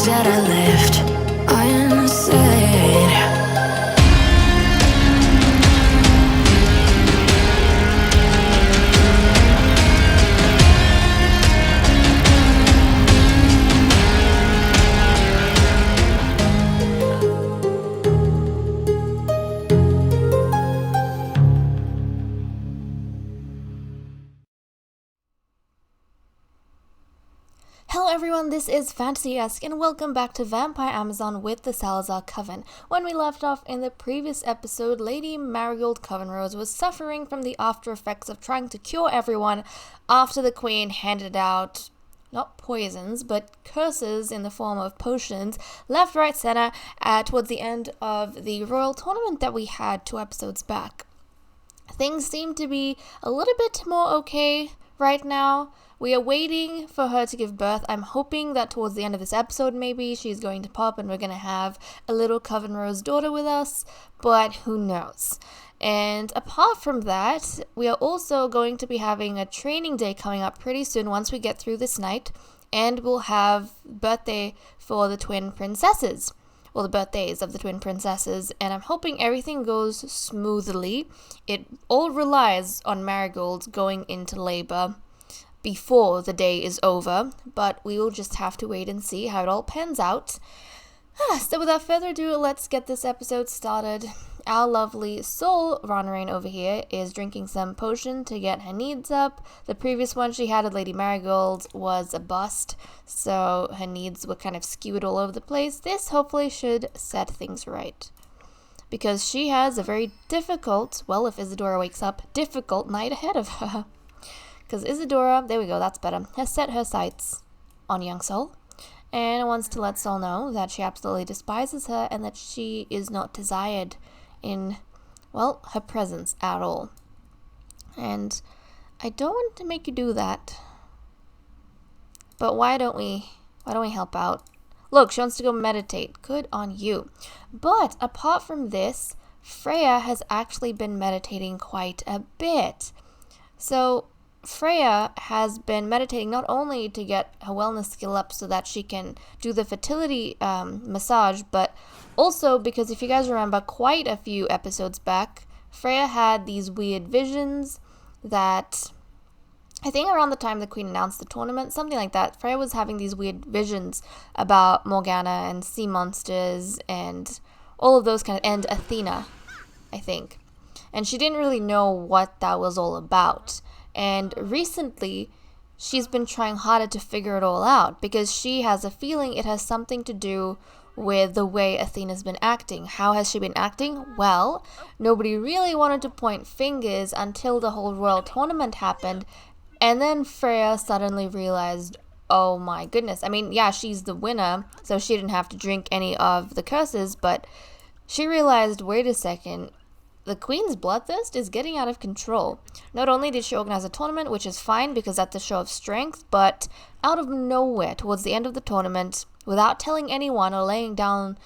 things that I left unsaid. Hello everyone, this is FantasyEsque and welcome back to Vampire Amazon with the Salazar Coven. When we left off in the previous episode, Lady Marigold Covenrose was suffering from the after effects of trying to cure everyone after the Queen handed out, not poisons, but curses in the form of potions, left, right, center, towards the end of the royal tournament that we had 2 episodes back. Things seem to be a little bit more okay right now. We are waiting for her to give birth. I'm hoping that towards the end of this episode, maybe she's going to pop and we're going to have a little Covenrose daughter with us, but who knows. And apart from that, we are also going to be having a training day coming up pretty soon once we get through this night, and we'll have birthday for the twin princesses, well, the birthdays of the twin princesses, and I'm hoping everything goes smoothly. It all relies on Marigold going into labor before the day is over, but we will just have to wait and see how it all pans out. So without further ado, let's get this episode started. Our lovely soul Ronarain over here is drinking some potion to get her needs up. The previous one she had at Lady Marigold was a bust, so her needs were kind of skewed all over the place. This hopefully should set things right, because she has a very difficult, well, if Isadora wakes up, difficult night ahead of her. Because Isadora, there we go, that's better, has set her sights on young Sol, and wants to let Sol know that she absolutely despises her and that she is not desired in, well, her presence at all. And I don't want to make you do that, but why don't we help out? Look, she wants to go meditate. Good on you. But apart from this, Freya has actually been meditating quite a bit. So Freya has been meditating not only to get her wellness skill up so that she can do the fertility massage, but also because if you guys remember quite a few episodes back, Freya had these weird visions that, I think around the time the Queen announced the tournament, something like that, Freya was having these weird visions about Morgana and sea monsters and all of those and Athena, I think. And she didn't really know what that was all about. And recently, she's been trying harder to figure it all out because she has a feeling it has something to do with the way Athena's been acting. How has she been acting? Well, nobody really wanted to point fingers until the whole royal tournament happened, and then Freya suddenly realized, oh my goodness. I mean, yeah, she's the winner, so she didn't have to drink any of the curses, but she realized, wait a second, the Queen's bloodthirst is getting out of control. Not only did she organize a tournament, which is fine because that's a show of strength, but out of nowhere, towards the end of the tournament, without telling anyone or laying down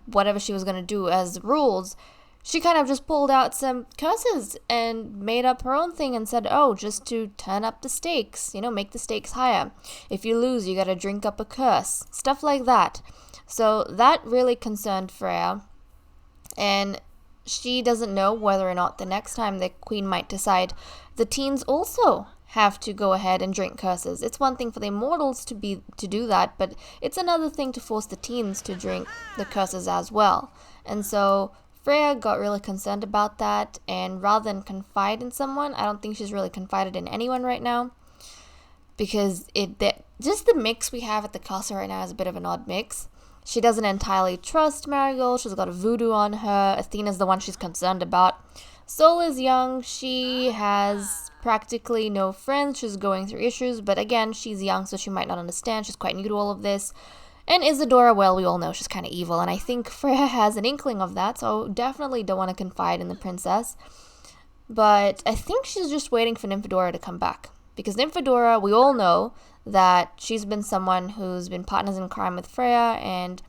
whatever she was going to do as rules, she kind of just pulled out some curses and made up her own thing and said, oh, just to turn up the stakes, make the stakes higher. If you lose, you gotta drink up a curse. Stuff like that. So that really concerned Freya, and she doesn't know whether or not the next time the Queen might decide the teens also have to go ahead and drink curses. It's one thing for the immortals to do that, but it's another thing to force the teens to drink the curses as well. And so Freya got really concerned about that, and rather than confide in someone, I don't think she's really confided in anyone right now, because just the mix we have at the castle right now is a bit of an odd mix. She doesn't entirely trust Marigold. She's got a voodoo on her. Athena's the one she's concerned about. Sol is young. She has practically no friends. She's going through issues. But again, she's young, so she might not understand. She's quite new to all of this. And Isadora, well, we all know she's kind of evil. And I think Freya has an inkling of that. So definitely don't want to confide in the princess. But I think she's just waiting for Nymphadora to come back. Because Nymphadora, we all know that she's been someone who's been partners in crime with Freya, and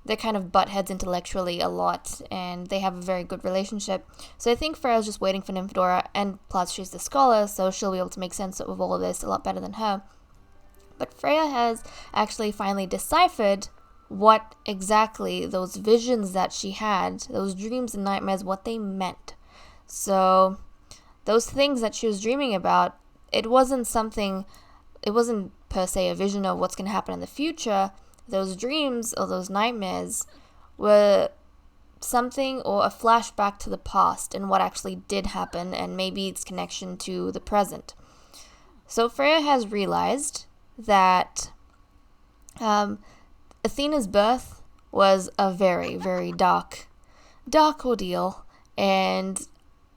they kind of butt heads intellectually a lot, and they have a very good relationship. So I think Freya's just waiting for Nymphadora, and plus she's the scholar, so she'll be able to make sense of all of this a lot better than her. But Freya has actually finally deciphered what exactly those visions that she had, those dreams and nightmares, what they meant. So those things that she was dreaming about, it wasn't per se a vision of what's going to happen in the future. Those dreams or those nightmares were something or a flashback to the past and what actually did happen, and maybe its connection to the present. So Freya has realized that Athena's birth was a very, very dark ordeal, and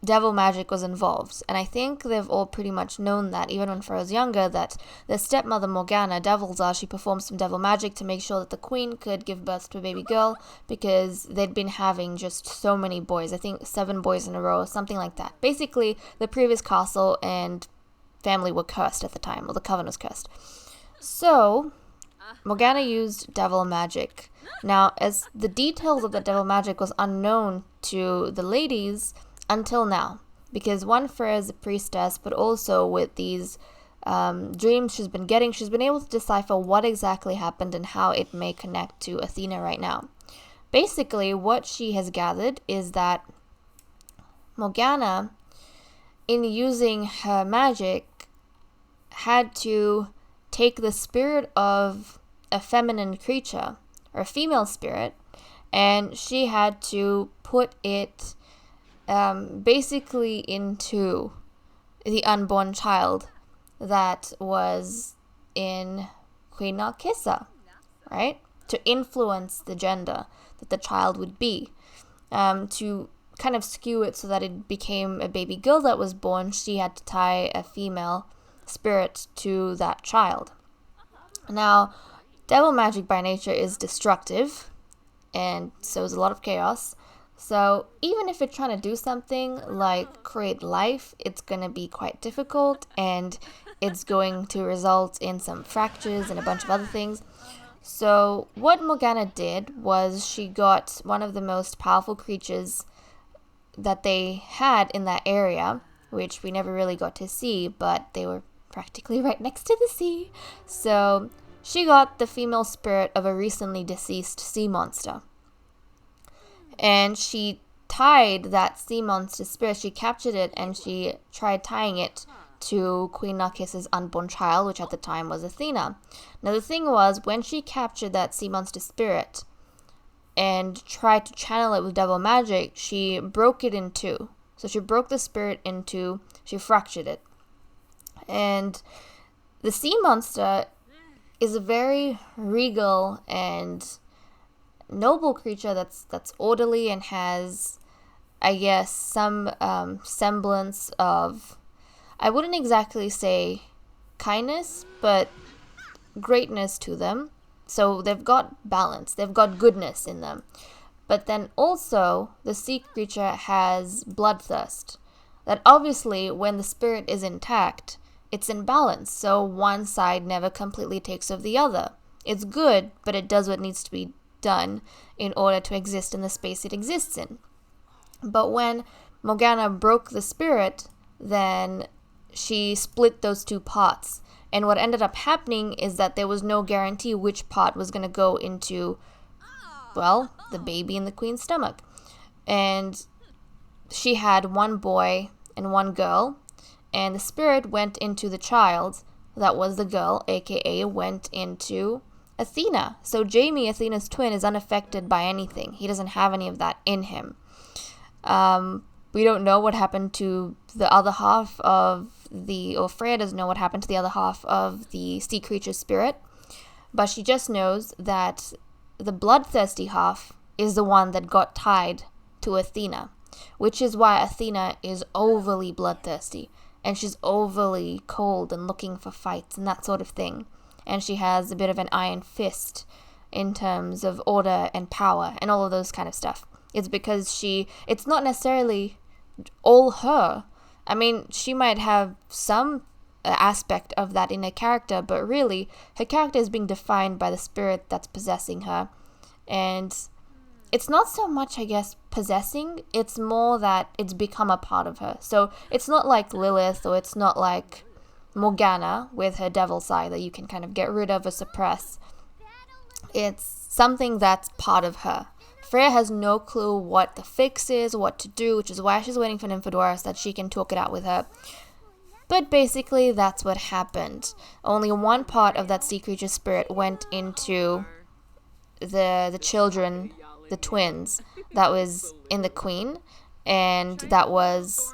devil magic was involved. And I think they've all pretty much known that, even when Freya was younger, that their stepmother Morgana, Devil's she performed some devil magic to make sure that the queen could give birth to a baby girl, because they'd been having just so many boys. I think 7 boys in a row, something like that. Basically, the previous castle and family were cursed at the time, or the coven was cursed. So Morgana used devil magic. Now, as the details of the devil magic was unknown to the ladies until now, because one, Freya is a priestess, but also with these dreams she's been getting, she's been able to decipher what exactly happened and how it may connect to Athena right now. Basically, what she has gathered is that Morgana, in using her magic, had to take the spirit of a feminine creature, or a female spirit, and she had to put it basically into the unborn child that was in Queen Narcissa, right? To influence the gender that the child would be. To kind of skew it so that it became a baby girl that was born, she had to tie a female spirit to that child. Now, devil magic by nature is destructive, and so is a lot of chaos. So even if you're trying to do something like create life, it's going to be quite difficult, and it's going to result in some fractures and a bunch of other things. So what Morgana did was she got one of the most powerful creatures that they had in that area, which we never really got to see, but they were practically right next to the sea. So she got the female spirit of a recently deceased sea monster. And she tied that sea monster spirit, she captured it, and she tried tying it to Queen Narcissa's unborn child, which at the time was Athena. Now the thing was, when she captured that sea monster spirit and tried to channel it with devil magic, she broke it in two. So she broke the spirit in two, she fractured it. And the sea monster is a very regal and noble creature that's orderly and has, I guess, some semblance of, I wouldn't exactly say kindness, but greatness to them. So they've got balance, they've got goodness in them. But then also, the sea creature has bloodthirst. That obviously, when the spirit is intact, it's in balance, so one side never completely takes over the other. It's good, but it does what needs to be done in order to exist in the space it exists in. But when Morgana broke the spirit, then she split those two parts. And what ended up happening is that there was no guarantee which part was going to go into, well, the baby in the queen's stomach. And she had one boy and one girl, and the spirit went into the child, that was the girl, aka went into Athena. So Jamie, Athena's twin, is unaffected by anything. He doesn't have any of that in him. We don't know what happened to the other half of or Freya doesn't know what happened to the other half of the sea creature spirit, but she just knows that the bloodthirsty half is the one that got tied to Athena, which is why Athena is overly bloodthirsty, and she's overly cold and looking for fights and that sort of thing. And she has a bit of an iron fist in terms of order and power and all of those kind of stuff. It's because it's not necessarily all her. I mean, she might have some aspect of that in her character, but really, her character is being defined by the spirit that's possessing her. And it's not so much, I guess, possessing, it's more that it's become a part of her. So it's not like Lilith, or it's not like Morgana with her devil side that you can kind of get rid of or suppress. It's something that's part of her. Freya has no clue what the fix is, what to do, which is why she's waiting for Nymphadora so that she can talk it out with her. But basically, that's what happened. Only one part of that sea creature spirit went into the children, the twins, that was in the queen, and that was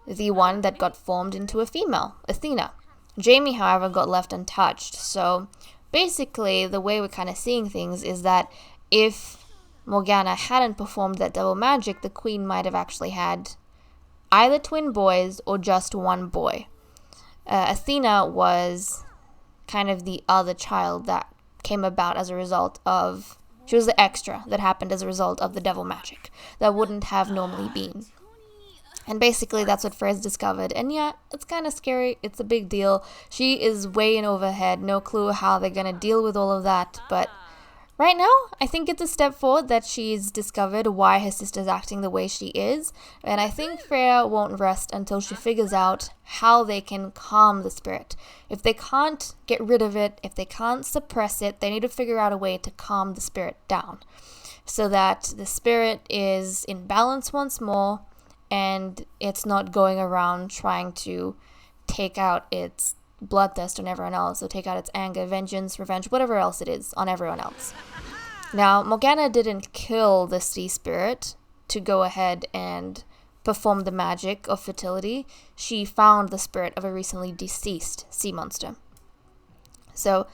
the one that got formed into a female, Athena. Jamie, however, got left untouched. So basically, the way we're kind of seeing things is that if Morgana hadn't performed that double magic, the queen might have actually had either twin boys or just one boy. Athena was kind of the other child that came about as a result of... She was the extra that happened as a result of the devil magic that wouldn't have normally been. And basically that's what Freya's discovered. And yeah, it's kind of scary. It's a big deal. She is way in over her head. No clue how they're going to deal with all of that. But right now, I think it's a step forward that she's discovered why her sister's acting the way she is. And I think Freya won't rest until she figures out how they can calm the spirit. If they can't get rid of it, if they can't suppress it, they need to figure out a way to calm the spirit down so that the spirit is in balance once more and it's not going around trying to take out its bloodthirst on everyone else, or take out its anger, vengeance, revenge, whatever else it is on everyone else. Now, Morgana didn't kill the sea spirit to go ahead and perform the magic of fertility. She found the spirit of a recently deceased sea monster. So,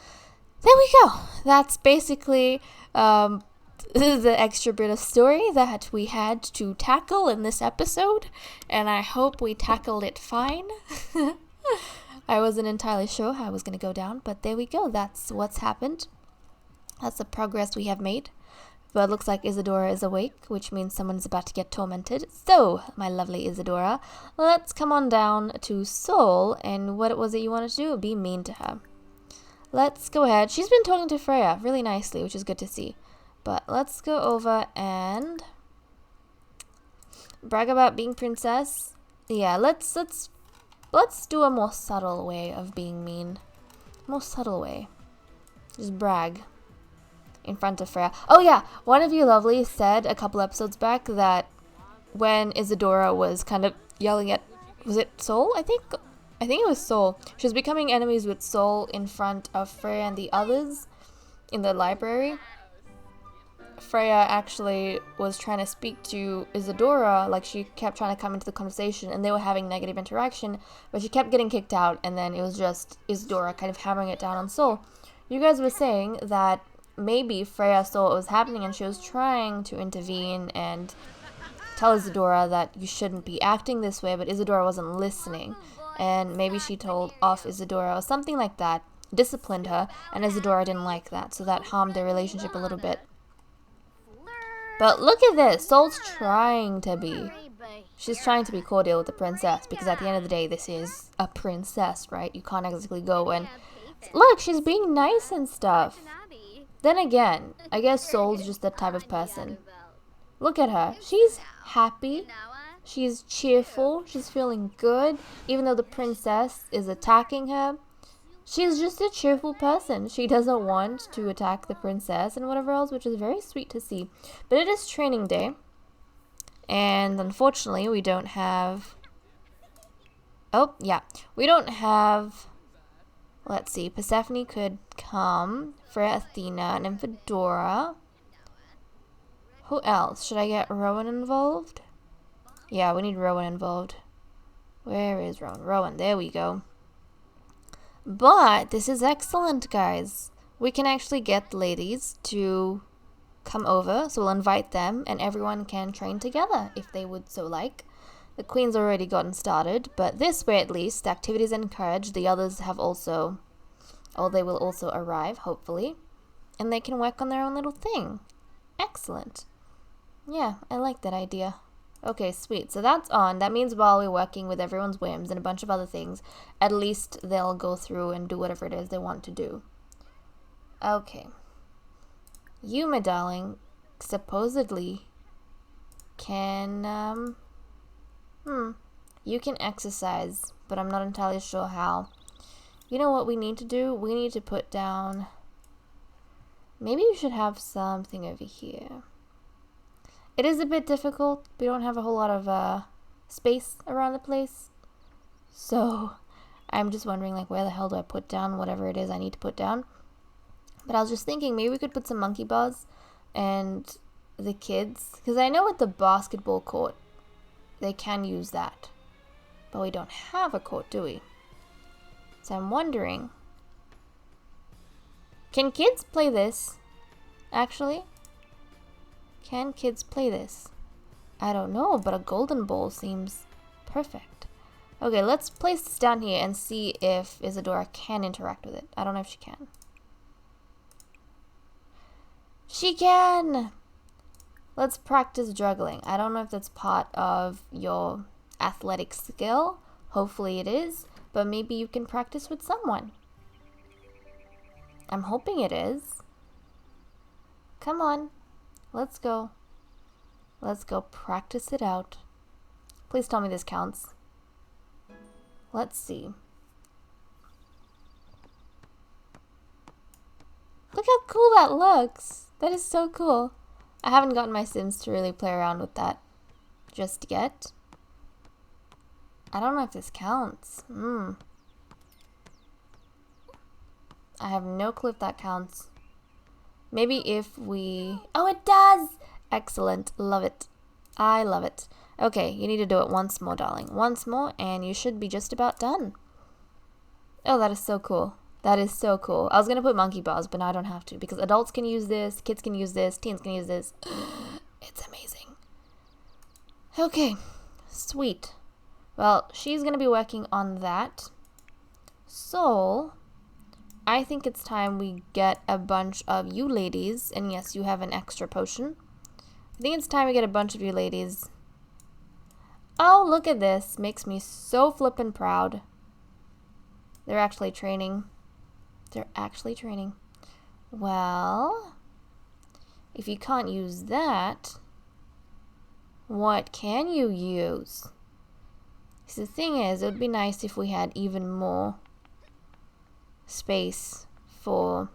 there we go. That's basically the extra bit of story that we had to tackle in this episode, and I hope we tackled it fine. I wasn't entirely sure how I was going to go down, but there we go. That's what's happened. That's the progress we have made. But it looks like Isadora is awake, which means someone's about to get tormented. So, my lovely Isadora, let's come on down to Sol, and what was it you wanted to do? Be mean to her. Let's go ahead. She's been talking to Freya really nicely, which is good to see. But let's go over and brag about being princess. Yeah, let's do a more subtle way of being mean. More subtle way. Just brag in front of Freya. Oh yeah, one of you lovely said a couple episodes back that when Isadora was kind of yelling at, was it Sol? I think it was Sol. She was becoming enemies with Sol in front of Freya and the others in the library. Freya actually was trying to speak to Isadora, like she kept trying to come into the conversation and they were having negative interaction, but she kept getting kicked out, and then it was just Isadora kind of hammering it down on Sol. You guys were saying that maybe Freya saw what was happening and she was trying to intervene and tell Isadora that you shouldn't be acting this way, but Isadora wasn't listening, and maybe she told off Isadora or something like that, disciplined her, and Isadora didn't like that, so that harmed their relationship a little bit. But look at this, Sol's trying to be. She's trying to be cordial with the princess, because at the end of the day, this is a princess, right? You can't exactly go and... Look, she's being nice and stuff. Then again, I guess Sol's just that type of person. Look at her. She's happy. She's cheerful. She's feeling good. Even though the princess is attacking her, she's just a cheerful person. She doesn't want to attack the princess and whatever else, which is very sweet to see. But it is training day. And unfortunately, we don't have... Oh, yeah. We don't have... Let's see. Persephone could come for Athena and Nymphadora. Who else? Should I get Rowan involved? Yeah, we need Rowan involved. Where is Rowan? Rowan, there we go. But this is excellent, guys. We can actually get the ladies to come over, so we'll invite them, and everyone can train together if they would so like. The queen's already gotten started, but this way at least, the activities encouraged. The others have also, or they will also arrive, hopefully, and they can work on their own little thing. Excellent. Yeah, I like that idea. Okay, sweet. So that's on. That means while we're working with everyone's whims and a bunch of other things, at least they'll go through and do whatever it is they want to do. Okay. You, my darling, supposedly can, you can exercise, but I'm not entirely sure how. You know what we need to do? We need to put down Maybe you should have something over here. It is a bit difficult. We don't have a whole lot of space around the place. So I'm just wondering, like, where the hell do I put down whatever it is I need to put down? But I was just thinking maybe we could put some monkey bars and the kids. Because I know at the basketball court, they can use that. But we don't have a court, do we? So I'm wondering, can kids play this? Actually? Can kids play this? I don't know, but a golden bowl seems perfect. Okay, let's place this down here and see if Isadora can interact with it. I don't know if she can. She can! Let's practice juggling. I don't know if that's part of your athletic skill. Hopefully it is, but maybe you can practice with someone. I'm hoping it is. Come on. Let's go. Let's go practice it out. Please tell me this counts. Let's see. Look how cool that looks. That is so cool. I haven't gotten my Sims to really play around with that just yet. I don't know if this counts. I have no clue if that counts. Maybe if we... Oh, it does! Excellent. Love it. I love it. Okay, you need to do it once more, darling. Once more, and you should be just about done. Oh, that is so cool. That is so cool. I was going to put monkey bars, but now I don't have to. Because adults can use this, kids can use this, teens can use this. It's amazing. Okay, sweet. Well, she's going to be working on that. So, I think it's time we get a bunch of you ladies. And yes, you have an extra potion. I think it's time we get a bunch of you ladies. Oh, look at this. Makes me so flippin' proud. They're actually training. They're actually training. Well, if you can't use that, what can you use? So the thing is, it would be nice if we had even more space for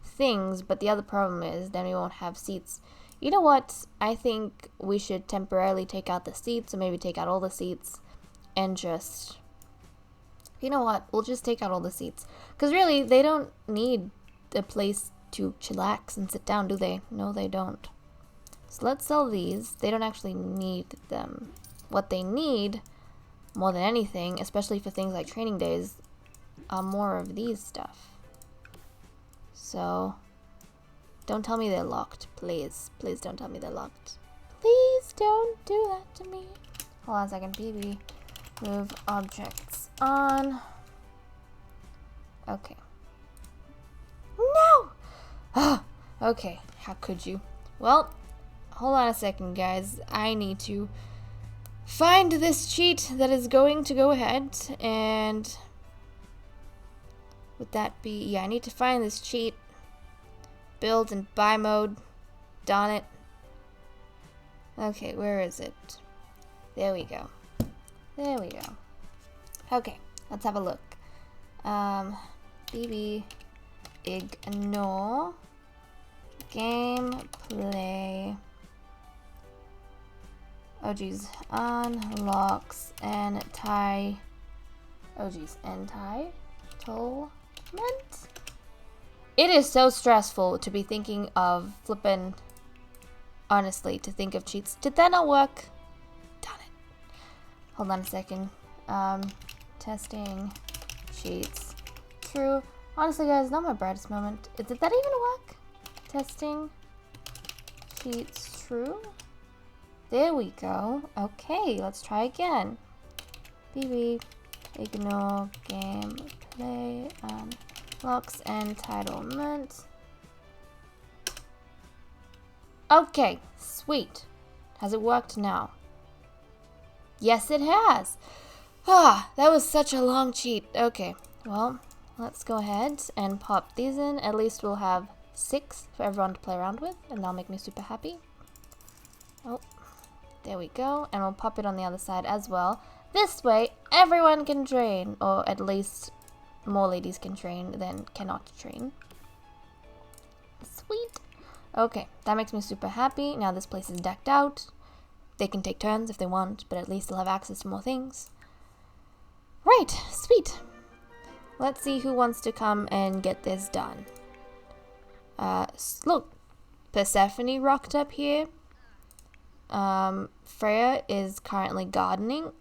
things, but the other problem is then we won't have seats. You know what? I think we should temporarily take out the seats, or maybe take out all the seats and just... You know what? We'll just take out all the seats. Because really, they don't need a place to chillax and sit down, do they? No, they don't. So let's sell these. They don't actually need them. What they need, more than anything, especially for things like training days, are more of these stuff. So, don't tell me they're locked, please. Please don't tell me they're locked. Please don't do that to me. Hold on a second, BB. Move objects on. Okay. No! Okay, how could you? Well, hold on a second, guys. I need to find this cheat that is going to go ahead, and would that be... Yeah, I need to find this cheat. Build and buy mode. Darn it. Okay, where is it? There we go. There we go. Okay, let's have a look. BB ignore gameplay. Oh geez, unlocks and tie. Oh geez, entitlement. It is so stressful to be thinking of flippin'. Honestly, to think of cheats. Did that not work? Hold on a second. Testing cheats. True. Honestly, guys, not my brightest moment. Did that even work? Testing cheats. True. There we go. Okay, let's try again. BB ignore gameplay unlocks entitlement. Okay, sweet. Has it worked now? Yes, it has. Ah, that was such a long cheat. Okay, well, let's go ahead and pop these in. At least we'll have 6 for everyone to play around with, and that'll make me super happy. Oh, there we go. And we'll pop it on the other side as well. This way, everyone can train, or at least more ladies can train than cannot train. Okay, that makes me super happy. Now this place is decked out. They can take turns if they want, but at least they'll have access to more things. Right, sweet. Let's see who wants to come and get this done. Look, Persephone rocked up here. Freya is currently gardening.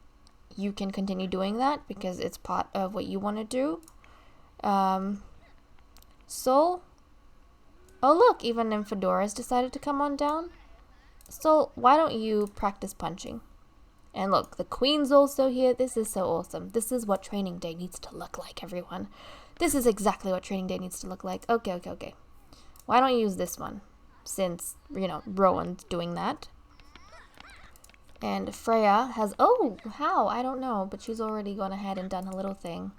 You can continue doing that because it's part of what you want to do. Sol? Oh look, even Nymphodora's decided to come on down. Sol, why don't you practice punching? And look, the queen's also here. This is so awesome. This is what training day needs to look like, everyone. This is exactly what training day needs to look like. Okay. Why don't you use this one? Since, Rowan's doing that. And Freya has... Oh, how? I don't know. But she's already gone ahead and done her little thing.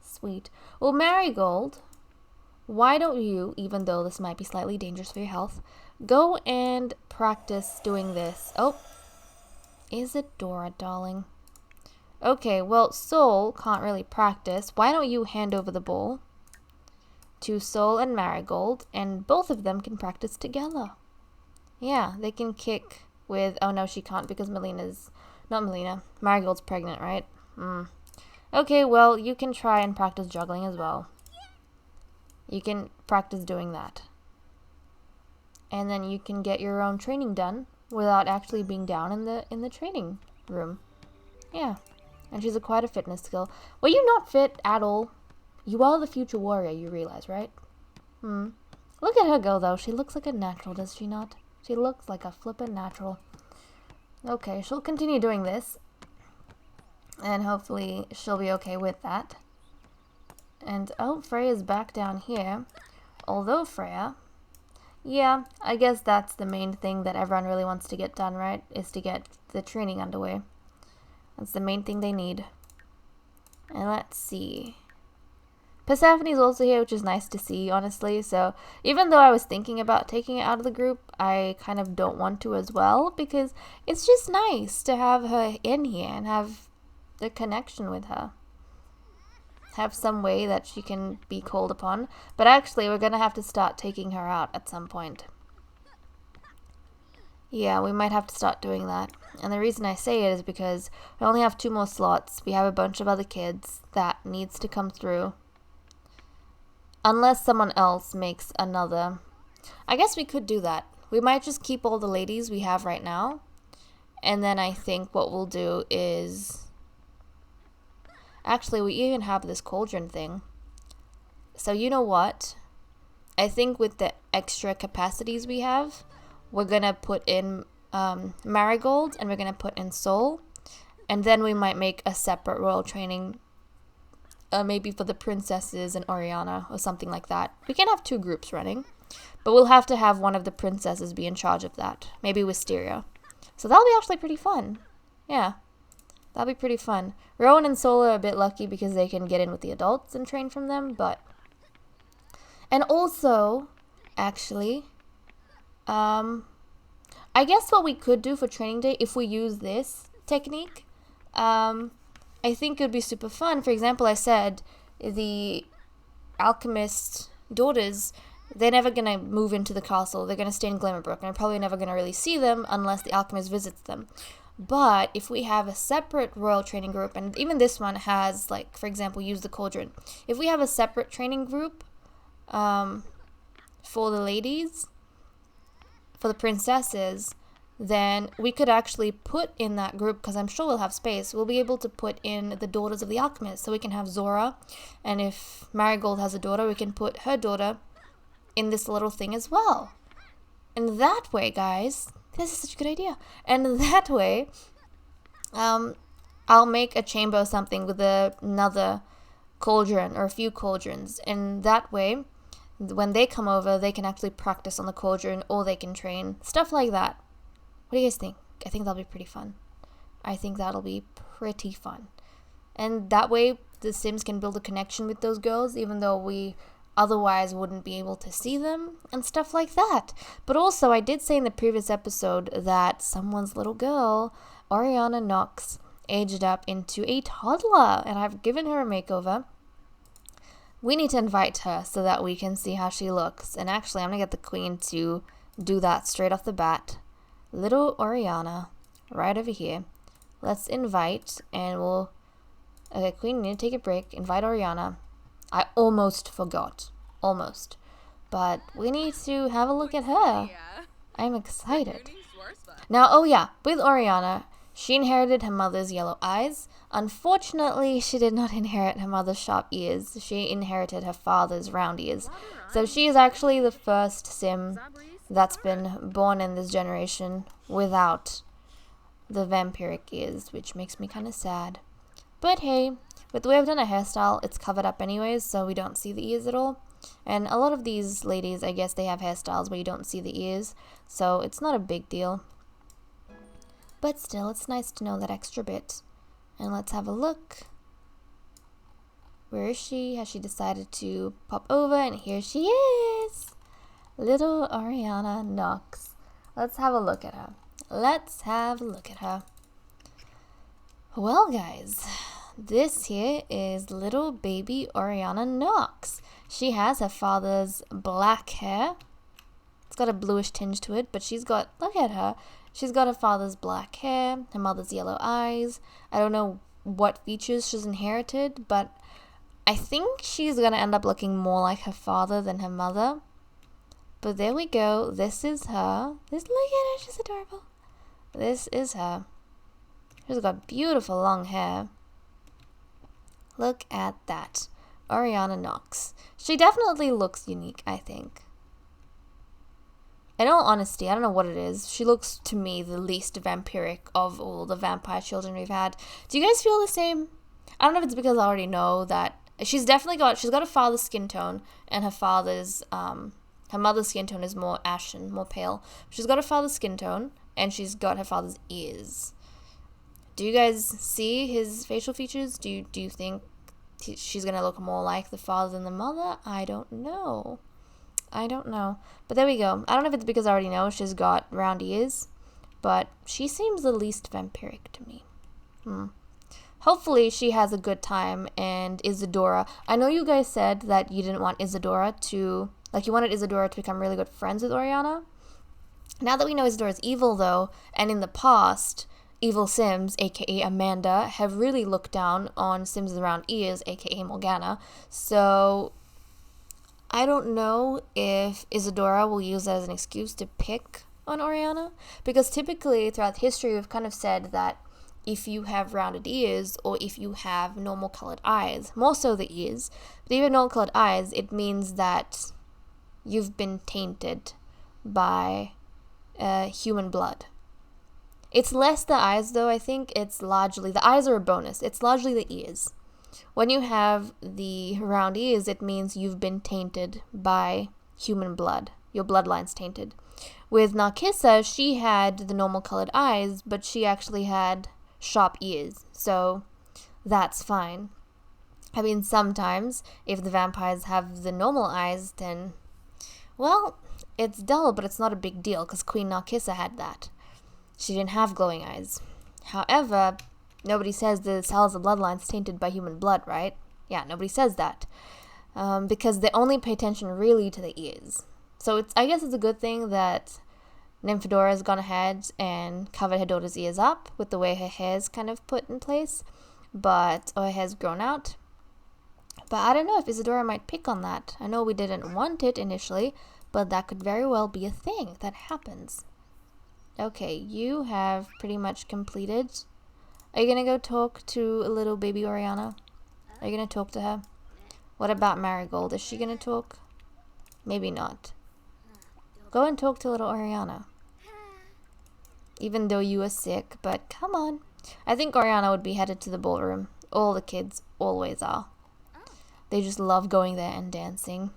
Sweet. Well, Marigold, why don't you, even though this might be slightly dangerous for your health, go and practice doing this. Oh, Isadora, darling. Okay, well, Sol can't really practice. Why don't you hand over the ball to Sol and Marigold, and both of them can practice together. Yeah, they can kick with... Oh, no, she can't because Marigold's pregnant, right? Okay, well, you can try and practice juggling as well. You can practice doing that. And then you can get your own training done without actually being down in the training room. Yeah. And she's acquired a fitness skill. Well, you're not fit at all. You are the future warrior, you realize, right? Look at her go, though. She looks like a natural, does she not? She looks like a flippin' natural. Okay, she'll continue doing this. And hopefully she'll be okay with that. And, oh, Freya's back down here. Although Freya... Yeah, I guess that's the main thing that everyone really wants to get done, right? Is to get the training underway. That's the main thing they need. And let's see. Persephone's also here, which is nice to see, honestly. So, even though I was thinking about taking it out of the group, I kind of don't want to as well. Because it's just nice to have her in here and have the connection with her. Have some way that she can be called upon. But actually, we're going to have to start taking her out at some point. Yeah, we might have to start doing that. And the reason I say it is because we only have 2 more slots. We have a bunch of other kids that needs to come through. Unless someone else makes another. I guess we could do that. We might just keep all the ladies we have right now. And then I think what we'll do is... Actually, we even have this cauldron thing. So you know what? I think with the extra capacities we have, we're going to put in Marigold and we're going to put in Sol. And then we might make a separate royal training, maybe for the princesses and Ariana or something like that. We can have 2 groups running, but we'll have to have one of the princesses be in charge of that. Maybe Wisteria. So that'll be actually pretty fun. Yeah. That'll be pretty fun. Rowan and Sol are a bit lucky because they can get in with the adults and train from them, but... And also, actually, I guess what we could do for training day, if we use this technique, I think it would be super fun. For example, I said the alchemist daughters, they're never going to move into the castle. They're going to stay in Glimmerbrook, and I'm probably never going to really see them unless the alchemist visits them. But if we have a separate royal training group, and even this one has, like, for example, use the cauldron. If we have a separate training group for the ladies, for the princesses, then we could actually put in that group, because I'm sure we'll have space, we'll be able to put in the daughters of the alchemist. So we can have Zora, and if Marigold has a daughter, we can put her daughter in this little thing as well. And that way, guys... This is such a good idea. And that way, I'll make a chamber or something with another cauldron or a few cauldrons. And that way, when they come over, they can actually practice on the cauldron or they can train. Stuff like that. What do you guys think? I think that'll be pretty fun. I think that'll be pretty fun. And that way, the Sims can build a connection with those girls, even though we... otherwise wouldn't be able to see them and stuff like that. But also, I did say in the previous episode that someone's little girl, Ariana Knox, aged up into a toddler, and I've given her a makeover. We need to invite her so that we can see how she looks. And actually, I'm going to get the queen to do that straight off the bat. Little Ariana, right over here. Let's invite, and we'll... Okay, Queen, you need to take a break. Invite Ariana. I almost forgot. Almost. But we need to have a look at her. I'm excited. Now, oh yeah, with Ariana, she inherited her mother's yellow eyes. Unfortunately, she did not inherit her mother's sharp ears. She inherited her father's round ears. So she is actually the first sim that's been born in this generation without the vampiric ears, which makes me kind of sad. But hey, with the way I've done a hairstyle, it's covered up anyways, so we don't see the ears at all. And a lot of these ladies, I guess they have hairstyles where you don't see the ears, so it's not a big deal. But still, it's nice to know that extra bit. And let's have a look. Where is she? Has she decided to pop over? And here she is! Little Ariana Knox. Let's have a look at her. Let's have a look at her. Well, guys, this here is little baby Ariana Knox. She has her father's black hair. It's got a bluish tinge to it, but she's got, look at her. She's got her father's black hair, her mother's yellow eyes. I don't know what features she's inherited, but I think she's going to end up looking more like her father than her mother. But there we go. This is her. Look at her. She's adorable. This is her. She's got beautiful long hair. Look at that. Ariana Knox. She definitely looks unique, I think. In all honesty, I don't know what it is. She looks, to me, the least vampiric of all the vampire children we've had. Do you guys feel the same? I don't know if it's because I already know that she's got a father's skin tone, and her mother's skin tone is more ashen, more pale. She's got her father's skin tone, and she's got her father's ears. Do you guys see his facial features? Do you think she's going to look more like the father than the mother? I don't know. But there we go. I don't know if it's because I already know she's got round ears, but she seems the least vampiric to me. Hopefully she has a good time, and Isadora. I know you guys said that you didn't want Isadora to, you wanted Isadora to become really good friends with Ariana. Now that we know Isadora's evil, though, and in the past, evil Sims, aka Amanda, have really looked down on Sims with round ears, aka Morgana. So I don't know if Isadora will use that as an excuse to pick on Ariana, because typically throughout history we've kind of said that if you have rounded ears, or if you have normal colored eyes, more so the ears, but even normal colored eyes, it means that you've been tainted by human blood. It's less the eyes, though. I think it's largely, the eyes are a bonus. It's largely the ears. When you have the round ears, it means you've been tainted by human blood. Your bloodline's tainted. With Narcissa, she had the normal colored eyes, but she actually had sharp ears. So that's fine. I mean, sometimes if the vampires have the normal eyes, then, well, it's dull, but it's not a big deal, because Queen Narcissa had that. She didn't have glowing eyes. However, nobody says the Salazar bloodline's tainted by human blood, right? Yeah, nobody says that. Because they only pay attention really to the ears. So I guess it's a good thing that Nymphadora has gone ahead and covered her daughter's ears up with the way her hair's kind of put in place. Or her hair's grown out. But I don't know if Isadora might pick on that. I know we didn't want it initially, but that could very well be a thing that happens. Okay, you have pretty much completed. Are you going to go talk to little baby Ariana? Are you going to talk to her? What about Marigold? Is she going to talk? Maybe not. Go and talk to little Ariana. Even though you are sick, but come on. I think Ariana would be headed to the ballroom. All the kids always are. They just love going there and dancing.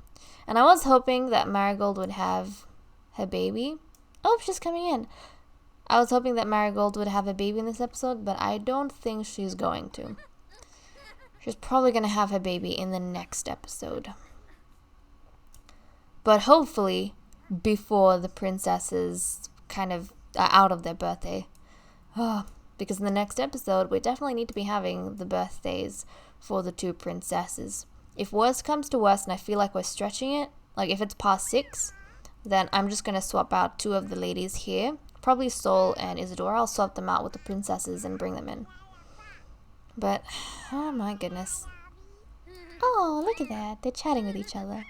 And I was hoping that Marigold would have her baby. Oh, she's coming in. I was hoping that Marigold would have a baby in this episode, but I don't think she's going to. She's probably going to have her baby in the next episode. But hopefully before the princesses kind of are out of their birthday. Because in the next episode, we definitely need to be having the birthdays for the two princesses. If worst comes to worst, and I feel like we're stretching it, like if it's past 6, then I'm just going to swap out 2 of the ladies here. Probably Sol and Isadora. I'll swap them out with the princesses and bring them in. But, oh my goodness. Oh, look at that. They're chatting with each other.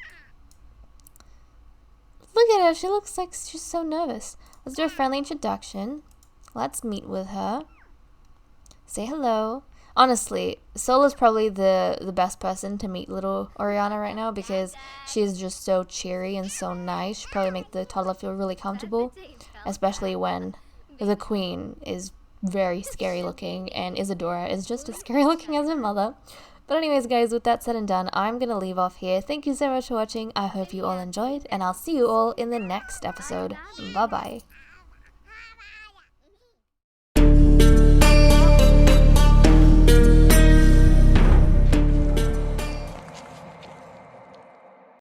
Look at her. She looks like she's so nervous. Let's do a friendly introduction. Let's meet with her. Say hello. Honestly, Sol is probably the best person to meet little Ariana right now because she's just so cheery and so nice. She'll probably make the toddler feel really comfortable, especially when the queen is very scary looking and Isadora is just as scary looking as her mother. But anyways, guys, with that said and done, I'm going to leave off here. Thank you so much for watching. I hope you all enjoyed, and I'll see you all in the next episode. Bye-bye.